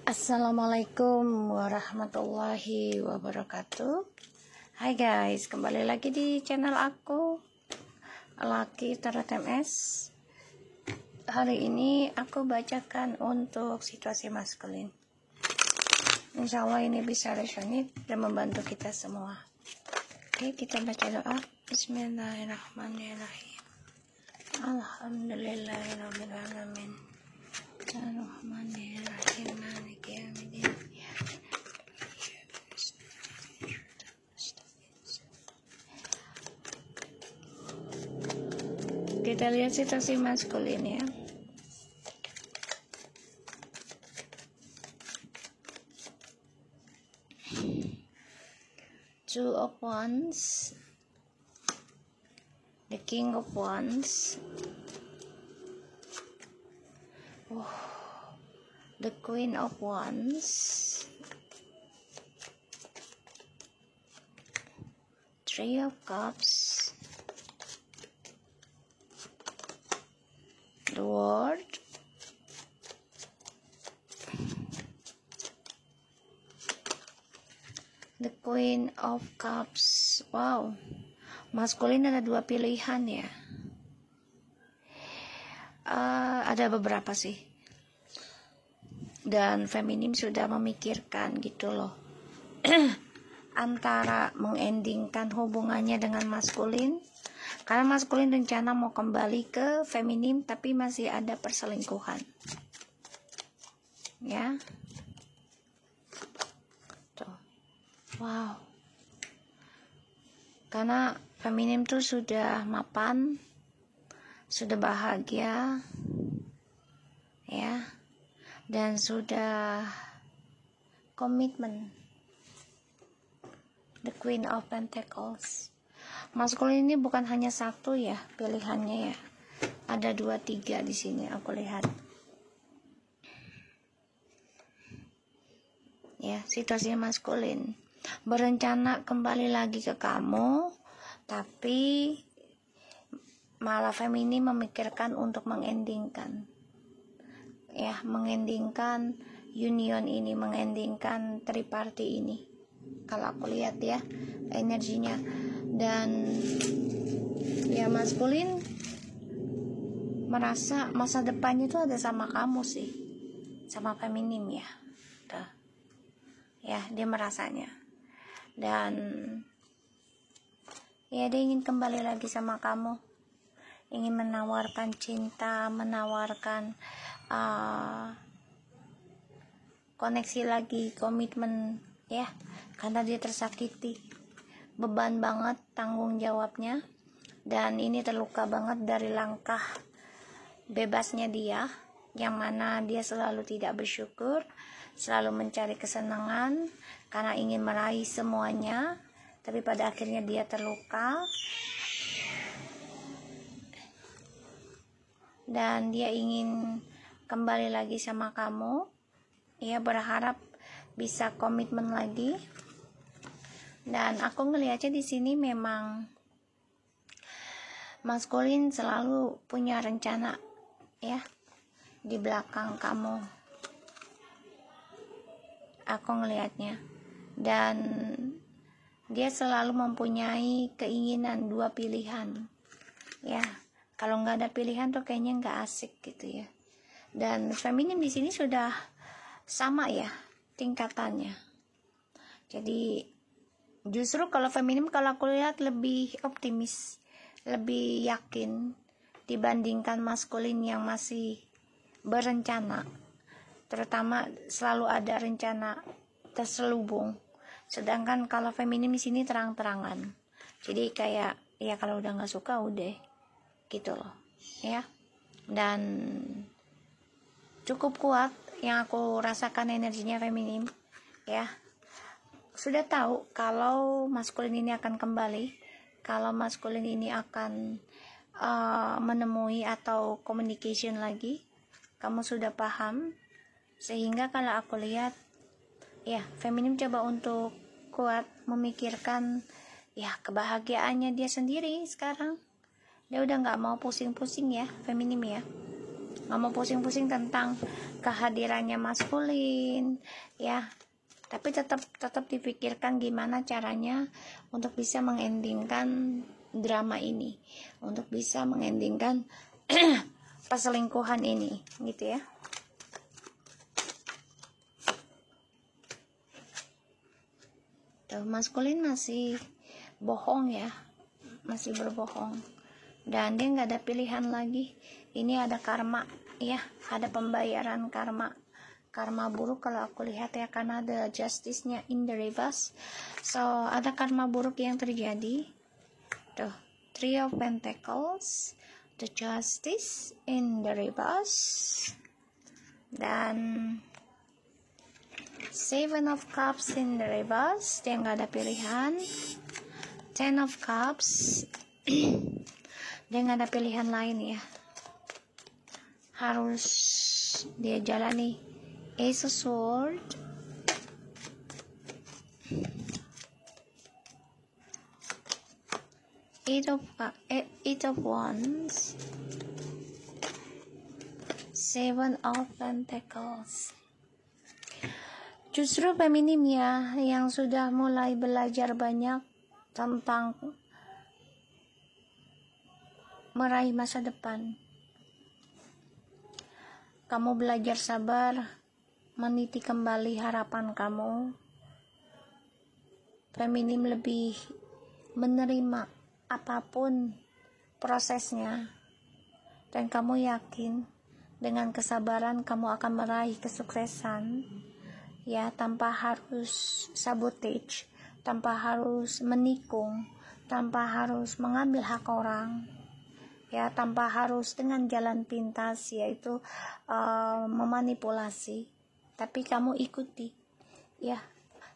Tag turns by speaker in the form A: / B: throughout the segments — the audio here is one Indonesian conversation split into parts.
A: Assalamualaikum warahmatullahi wabarakatuh. Hai guys, kembali lagi di channel aku, Laki Tarot MS. Hari ini aku bacakan untuk situasi maskulin. Insya Allah ini bisa resonate dan membantu kita semua. Oke, kita baca doa. Bismillahirrahmanirrahim. Alhamdulillahirabbil alamin. Ar-Rahmanir-Rahim, Maliki Yaumiddin. Kita lihat situasi maskulin ya. Two of Wands, the King of Wands, the Queen of Wands, Three of Cups, the World, the Queen of Cups. Wow, maskulin ada dua pilihan ya. Ada beberapa sih. Dan feminim sudah memikirkan gitu loh. Antara mengendingkan hubungannya dengan maskulin, karena maskulin rencana mau kembali ke feminim tapi masih ada perselingkuhan ya. Tuh. Wow, karena feminim tuh sudah mapan, sudah bahagia ya, dan sudah komitmen. The Queen of Pentacles. Maskulin ini bukan hanya satu ya pilihannya ya. Ada 2, 3 di sini aku lihat. Ya, situasinya maskulin. Berencana kembali lagi ke kamu, tapi malah feminim memikirkan untuk mengendingkan. Ya, mengendingkan union ini, mengendingkan triparty ini. Kalau aku lihat ya energinya. Dan ya maskulin merasa masa depannya itu ada sama kamu sih, sama feminim ya. Tuh. Ya, dia merasanya. Dan ya dia ingin kembali lagi sama kamu, ingin menawarkan cinta, menawarkan koneksi lagi, komitmen ya, karena dia tersakiti, beban banget tanggung jawabnya, dan ini terluka banget dari langkah bebasnya dia, yang mana dia selalu tidak bersyukur, selalu mencari kesenangan karena ingin meraih semuanya, tapi pada akhirnya dia terluka dan dia ingin kembali lagi sama kamu. Ia berharap bisa komitmen lagi. Dan aku ngelihatnya di sini memang maskulin selalu punya rencana ya di belakang kamu. Aku ngelihatnya. Dan dia selalu mempunyai keinginan 2 pilihan. Ya, kalau nggak ada pilihan tuh kayaknya nggak asik gitu ya. Dan feminim di sini sudah sama ya tingkatannya. Jadi justru kalau feminim, kalau aku lihat lebih optimis, lebih yakin dibandingkan maskulin yang masih berencana. Terutama selalu ada rencana terselubung. Sedangkan kalau feminim di sini terang-terangan. Jadi kayak ya kalau udah nggak suka udah gitu loh ya. Dan cukup kuat yang aku rasakan energinya feminim ya. Sudah tahu kalau maskulin ini akan kembali, kalau maskulin ini akan menemui atau communication lagi. Kamu sudah paham, sehingga kalau aku lihat ya feminim coba untuk kuat memikirkan ya kebahagiaannya dia sendiri sekarang. Dia udah nggak mau pusing-pusing ya feminim ya. nggak mau pusing-pusing tentang kehadirannya maskulin, ya. Tapi tetap dipikirkan gimana caranya untuk bisa mengendingkan drama ini, untuk bisa mengendingkan perselingkuhan ini, gitu ya. Tuh, maskulin masih bohong ya, masih berbohong, dan dia nggak ada pilihan lagi. Ini ada karma ya, ada pembayaran karma buruk kalau aku lihat ya, karena ada justice-nya in the reverse. So ada karma buruk yang terjadi. Tuh, Three of Pentacles, the justice in the reverse, dan Seven of Cups in the reverse. Dia nggak ada pilihan. Ten of Cups. Dia nggak ada pilihan lain ya, harus dia jalani. Ace of Swords, Eight of Wands, Seven of Pentacles. Justru feminim ya, yang sudah mulai belajar banyak tentang meraih masa depan. Kamu belajar sabar, meniti kembali harapan kamu. Feminim lebih menerima apapun prosesnya, dan kamu yakin dengan kesabaran kamu akan meraih kesuksesan ya, tanpa harus sabotage, tanpa harus menikung, tanpa harus mengambil hak orang ya, tanpa harus dengan jalan pintas, yaitu memanipulasi. Tapi kamu ikuti ya,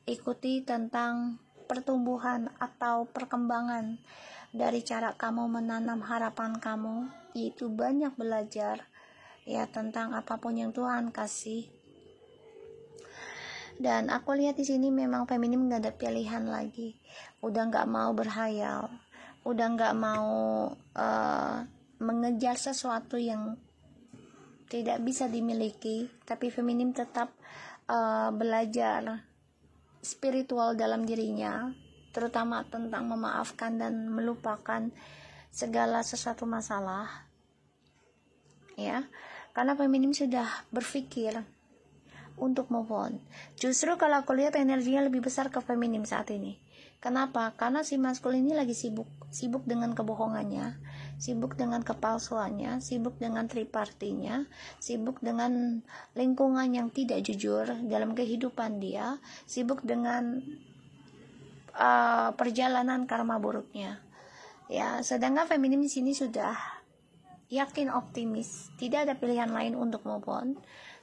A: ikuti tentang pertumbuhan atau perkembangan dari cara kamu menanam harapan kamu, yaitu banyak belajar ya tentang apapun yang Tuhan kasih. Dan aku lihat di sini memang feminim nggak ada pilihan lagi, udah nggak mau berhayal, udah nggak mau mengejar sesuatu yang tidak bisa dimiliki. Tapi feminim tetap belajar spiritual dalam dirinya, terutama tentang memaafkan dan melupakan segala sesuatu masalah ya, karena feminim sudah berpikir untuk move on. Justru kalau aku lihat energinya lebih besar ke feminim saat ini. Kenapa? Karena si maskulin ini lagi sibuk dengan kebohongannya, sibuk dengan kepalsuannya, sibuk dengan tripartinya, sibuk dengan lingkungan yang tidak jujur dalam kehidupan dia, sibuk dengan perjalanan karma buruknya. Ya, sedangkan feminim di sini sudah yakin, optimis, tidak ada pilihan lain untuk move on.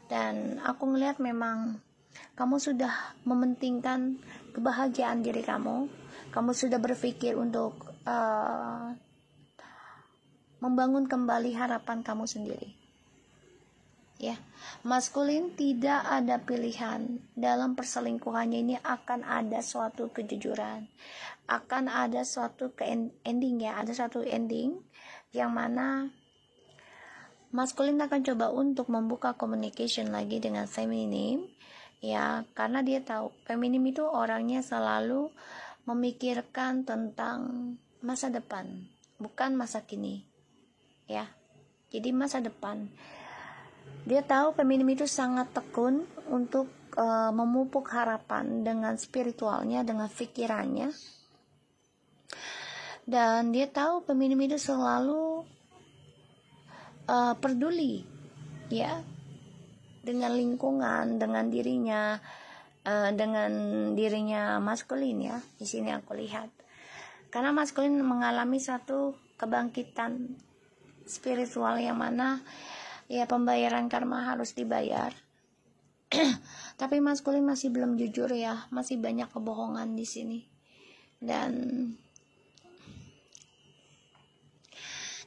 A: Dan aku ngelihat memang kamu sudah mementingkan kebahagiaan diri kamu. Kamu sudah berpikir untuk membangun kembali harapan kamu sendiri. Ya, maskulin tidak ada pilihan dalam perselingkuhannya ini. Akan ada suatu kejujuran, akan ada suatu ending ya, ada suatu ending yang mana maskulin akan coba untuk membuka communication lagi dengan feminim ya, karena dia tahu feminim itu orangnya selalu memikirkan tentang masa depan, bukan masa kini ya. Jadi masa depan, dia tahu feminim itu sangat tekun untuk memupuk harapan dengan spiritualnya, dengan pikirannya. Dan dia tahu feminim itu selalu peduli ya dengan lingkungan, dengan dirinya maskulin ya. Di sini aku lihat, karena maskulin mengalami satu kebangkitan spiritual yang mana ya pembayaran karma harus dibayar. Tapi maskulin masih belum jujur ya, masih banyak kebohongan di sini. Dan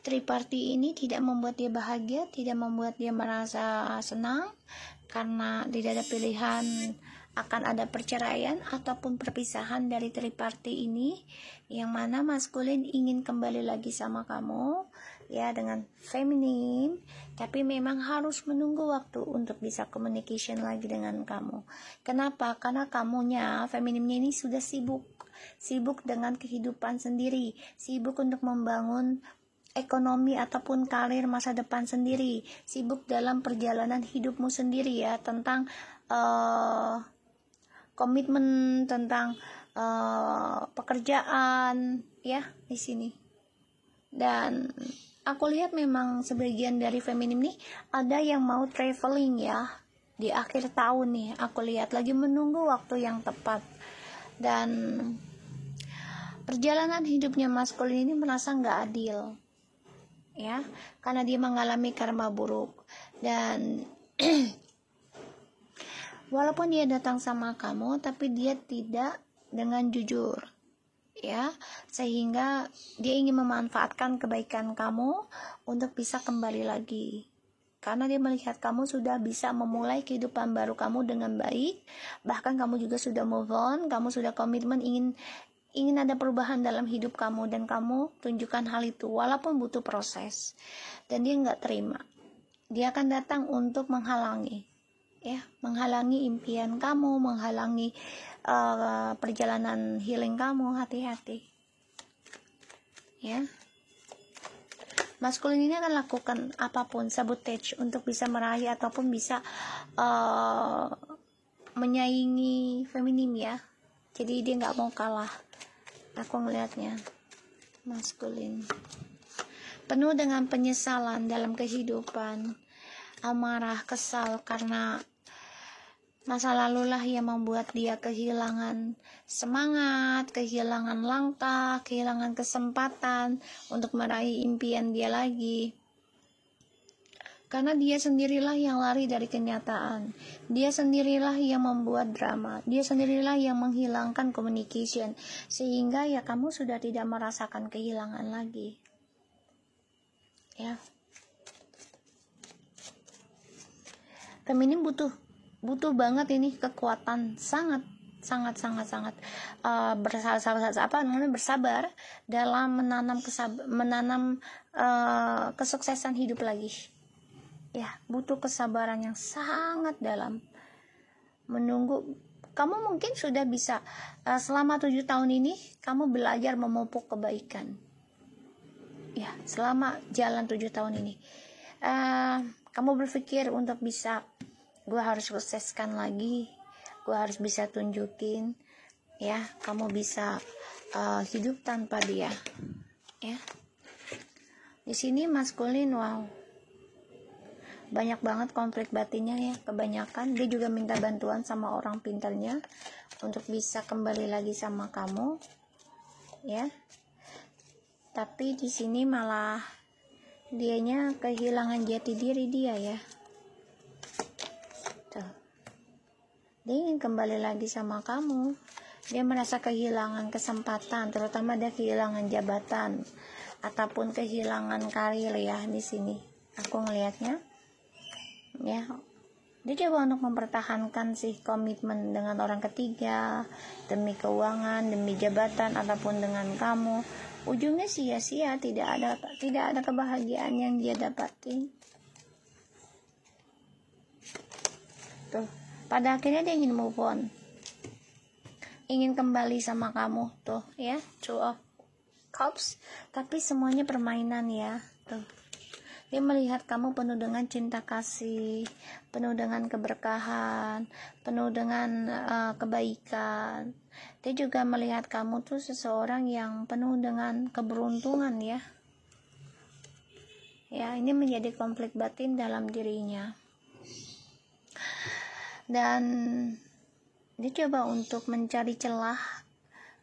A: triparti ini tidak membuat dia bahagia, tidak membuat dia merasa senang, karena tidak ada pilihan akan ada perceraian ataupun perpisahan dari triparti ini, yang mana maskulin ingin kembali lagi sama kamu ya dengan feminim, tapi memang harus menunggu waktu untuk bisa communication lagi dengan kamu. Kenapa? Karena kamunya, feminimnya ini sudah sibuk dengan kehidupan sendiri, sibuk untuk membangun ekonomi ataupun karir masa depan sendiri, sibuk dalam perjalanan hidupmu sendiri ya, tentang komitmen, tentang pekerjaan ya di sini. Dan aku lihat memang sebagian dari feminim nih ada yang mau traveling ya di akhir tahun nih. Aku lihat lagi menunggu waktu yang tepat. Dan perjalanan hidupnya maskulin ini merasa nggak adil ya, karena dia mengalami karma buruk. Dan walaupun dia datang sama kamu, tapi dia tidak dengan jujur ya, sehingga dia ingin memanfaatkan kebaikan kamu untuk bisa kembali lagi, karena dia melihat kamu sudah bisa memulai kehidupan baru kamu dengan baik, bahkan kamu juga sudah move on, kamu sudah komitmen ingin ada perubahan dalam hidup kamu, dan kamu tunjukkan hal itu walaupun butuh proses. Dan dia nggak terima, dia akan datang untuk menghalangi impian kamu, menghalangi perjalanan healing kamu. Hati-hati ya. Maskulin ini akan lakukan apapun, sabotage, untuk bisa meraih ataupun bisa menyaingi feminim ya. Jadi dia nggak mau kalah. Aku ngelihatnya maskulin penuh dengan penyesalan dalam kehidupan, amarah, kesal, karena masa lalulah yang membuat dia kehilangan semangat, kehilangan langkah, kehilangan kesempatan untuk meraih impian dia lagi. Karena dia sendirilah yang lari dari kenyataan, dia sendirilah yang membuat drama, dia sendirilah yang menghilangkan communication, sehingga ya kamu sudah tidak merasakan kehilangan lagi ya. Feminim butuh banget ini kekuatan, sangat bersabar dalam menanam kesuksesan hidup lagi ya. Butuh kesabaran yang sangat dalam, menunggu. Kamu mungkin sudah bisa selama 7 tahun ini kamu belajar memupuk kebaikan ya, selama jalan 7 tahun ini kamu berpikir untuk bisa, gue harus sukseskan lagi, gue harus bisa tunjukin ya, kamu bisa hidup tanpa dia ya. Di sini maskulin, wow, banyak banget konflik batinnya ya. Kebanyakan dia juga minta bantuan sama orang pintarnya untuk bisa kembali lagi sama kamu ya. Tapi di sini malah dianya kehilangan jati diri dia ya. Tuh. Dia ingin kembali lagi sama kamu. Dia merasa kehilangan kesempatan, terutama dia kehilangan jabatan ataupun kehilangan karir ya di sini. Aku ngelihatnya ya. Dia coba untuk mempertahankan sih komitmen dengan orang ketiga demi keuangan, demi jabatan ataupun dengan kamu. Ujungnya sia-sia, tidak ada kebahagiaan yang dia dapatin. Tuh, pada akhirnya dia ingin move on, ingin kembali sama kamu tuh ya, Two of Cups, tapi semuanya permainan ya. Tuh, dia melihat kamu penuh dengan cinta kasih, penuh dengan keberkahan, penuh dengan kebaikan. Dia juga melihat kamu tuh seseorang yang penuh dengan keberuntungan ya. Ya, ini menjadi konflik batin dalam dirinya. Dan dia coba untuk mencari celah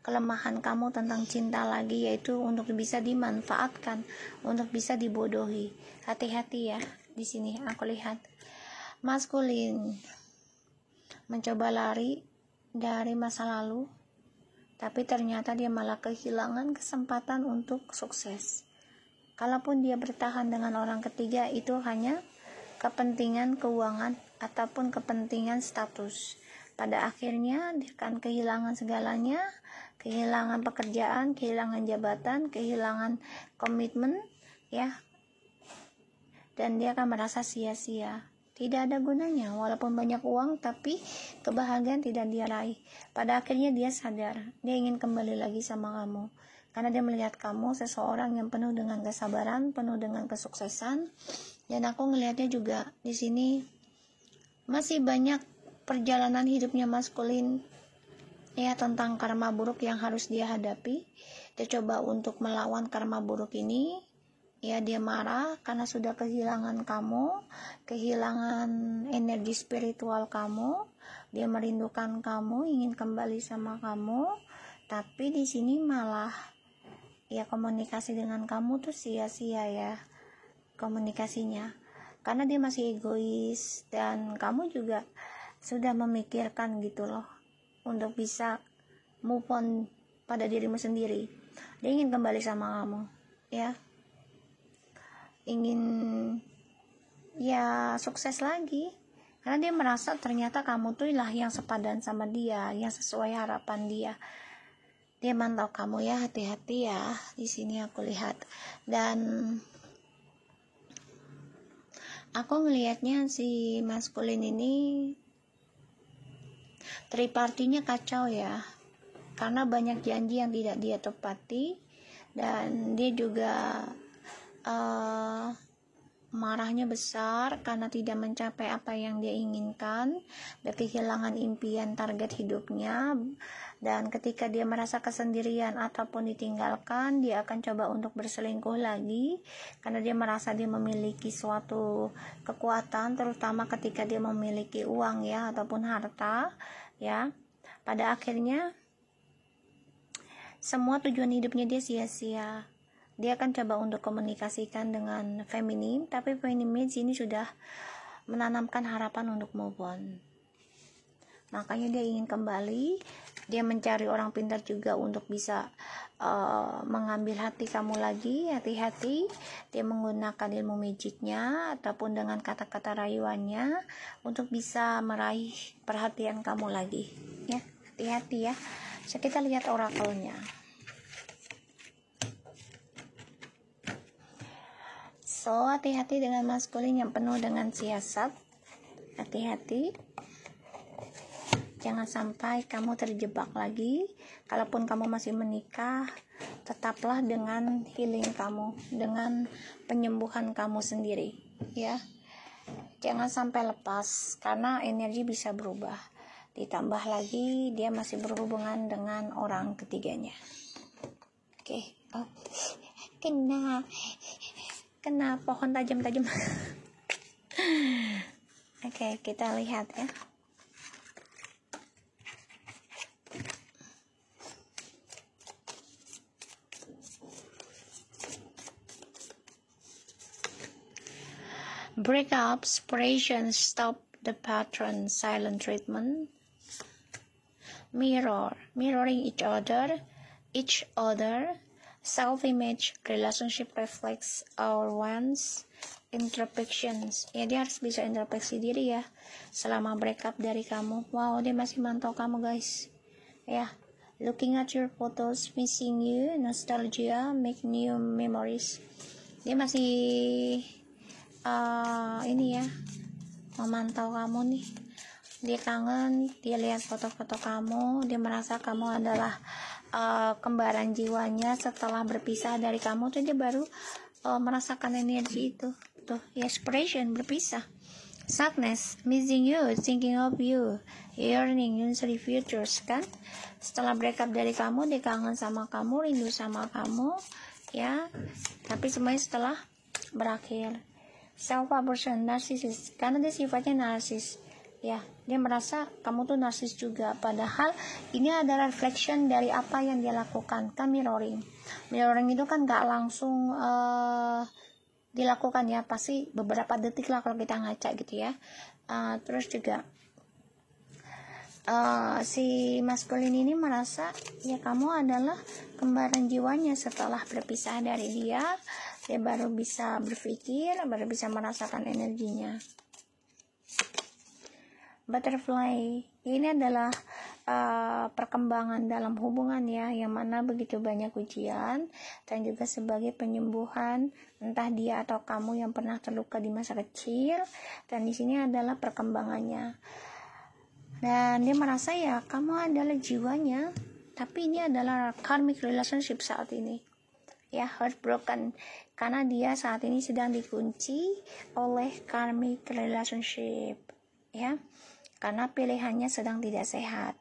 A: kelemahan kamu tentang cinta lagi, yaitu untuk bisa dimanfaatkan, untuk bisa dibodohi. Hati-hati ya, di sini aku lihat maskulin mencoba lari dari masa lalu, tapi ternyata dia malah kehilangan kesempatan untuk sukses. Kalaupun dia bertahan dengan orang ketiga, itu hanya kepentingan keuangan ataupun kepentingan status. Pada akhirnya dia akan kehilangan segalanya, kehilangan pekerjaan, kehilangan jabatan, kehilangan komitmen ya, dan dia akan merasa sia-sia, tidak ada gunanya. Walaupun banyak uang, tapi kebahagiaan tidak dia raih. Pada akhirnya dia sadar, dia ingin kembali lagi sama kamu, karena dia melihat kamu seseorang yang penuh dengan kesabaran, penuh dengan kesuksesan. Dan aku ngelihatnya juga di sini masih banyak perjalanan hidupnya maskulin ya, tentang karma buruk yang harus dia hadapi. Dia coba untuk melawan karma buruk ini ya. Dia marah karena sudah kehilangan kamu, kehilangan energi spiritual kamu. Dia merindukan kamu, ingin kembali sama kamu, tapi di sini malah ya komunikasi dengan kamu tuh sia-sia ya komunikasinya, karena dia masih egois, dan kamu juga sudah memikirkan gitu loh untuk bisa move on pada dirimu sendiri. Dia ingin kembali sama kamu ya, ingin ya sukses lagi, karena dia merasa ternyata kamu tuh lah yang sepadan sama dia, yang sesuai harapan dia. Dia mantau kamu ya, hati-hati ya. Di sini aku lihat, dan aku ngelihatnya si maskulin ini tripartinya kacau ya, karena banyak janji yang tidak dia tepati, dan dia juga marahnya besar karena tidak mencapai apa yang dia inginkan, dan kehilangan impian target hidupnya. Dan ketika dia merasa kesendirian ataupun ditinggalkan, dia akan coba untuk berselingkuh lagi, karena dia merasa dia memiliki suatu kekuatan, terutama ketika dia memiliki uang ya, ataupun harta ya. Pada akhirnya semua tujuan hidupnya dia sia-sia. Dia akan coba untuk komunikasikan dengan feminim, tapi feminim sini sudah menanamkan harapan untuk move on. Makanya dia ingin kembali. Dia mencari orang pintar juga untuk bisa mengambil hati kamu lagi. Hati-hati, dia menggunakan ilmu magicnya ataupun dengan kata-kata rayuannya untuk bisa meraih perhatian kamu lagi ya. Hati-hati ya. So, kita lihat orakelnya. So, hati-hati dengan maskulin yang penuh dengan siasat. Hati-hati, jangan sampai kamu terjebak lagi. Kalaupun kamu masih menikah, tetaplah dengan healing kamu, dengan penyembuhan kamu sendiri ya. Jangan sampai lepas, karena energi bisa berubah. Ditambah lagi dia masih berhubungan dengan orang ketiganya. Oke. Oh, kena pohon tajam-tajam. Oke, kita lihat ya. Breakup, separation, stop the pattern, silent treatment, mirroring each other, self-image, relationship reflects our wants, introspections. Ya, dia harus bisa introspeksi diri ya selama breakup dari kamu. Wow, dia masih mantau kamu guys ya. Looking at your photos, missing you, nostalgia, make new memories. Dia masih ini ya, memantau kamu nih. Dia kangen, dia lihat foto-foto kamu, dia merasa kamu adalah kembaran jiwanya. Setelah berpisah dari kamu tuh dia baru merasakan energi itu tuh ya. Separation, berpisah. Sadness, missing you, thinking of you, yearning, nursery futures kan. Setelah breakup dari kamu, dia kangen sama kamu, rindu sama kamu ya, tapi semuanya setelah berakhir. Self-abortion, narcissist, karena dia sifatnya narsis ya. Dia merasa kamu tuh narsis juga, padahal ini adalah reflection dari apa yang dia lakukan. Kan mirroring itu kan gak langsung dilakukan ya, pasti beberapa detik lah kalau kita ngaca gitu ya. Terus juga si maskulin ini merasa ya kamu adalah kembaran jiwanya. Setelah berpisah dari dia baru bisa berpikir, baru bisa merasakan energinya. Butterfly, ini adalah perkembangan dalam hubungan ya, yang mana begitu banyak ujian dan juga sebagai penyembuhan entah dia atau kamu yang pernah terluka di masa kecil, dan di sini adalah perkembangannya. Dan dia merasa ya kamu adalah jiwanya, tapi ini adalah karmic relationship saat ini ya, heartbroken, karena dia saat ini sedang dikunci oleh karmic relationship ya, karena pilihannya sedang tidak sehat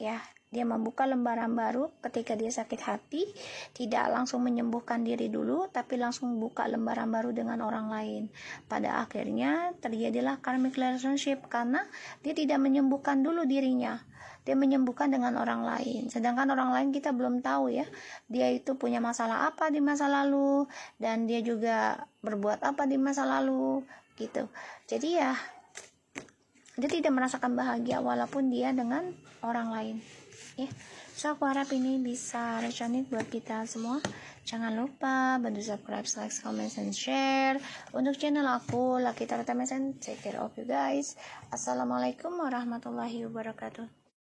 A: ya. Dia membuka lembaran baru ketika dia sakit hati, tidak langsung menyembuhkan diri dulu, tapi langsung buka lembaran baru dengan orang lain. Pada akhirnya terjadilah karmic relationship karena dia tidak menyembuhkan dulu dirinya, dia menyembuhkan dengan orang lain. Sedangkan orang lain kita belum tahu ya, dia itu punya masalah apa di masa lalu, dan dia juga berbuat apa di masa lalu gitu. Jadi ya dia tidak merasakan bahagia walaupun dia dengan orang lain ya. So aku harap ini bisa resonate buat kita semua. Jangan lupa bantu subscribe, like, comment, and share untuk channel aku Lucky Tarot Mesan. Take care of you guys. Assalamualaikum warahmatullahi wabarakatuh.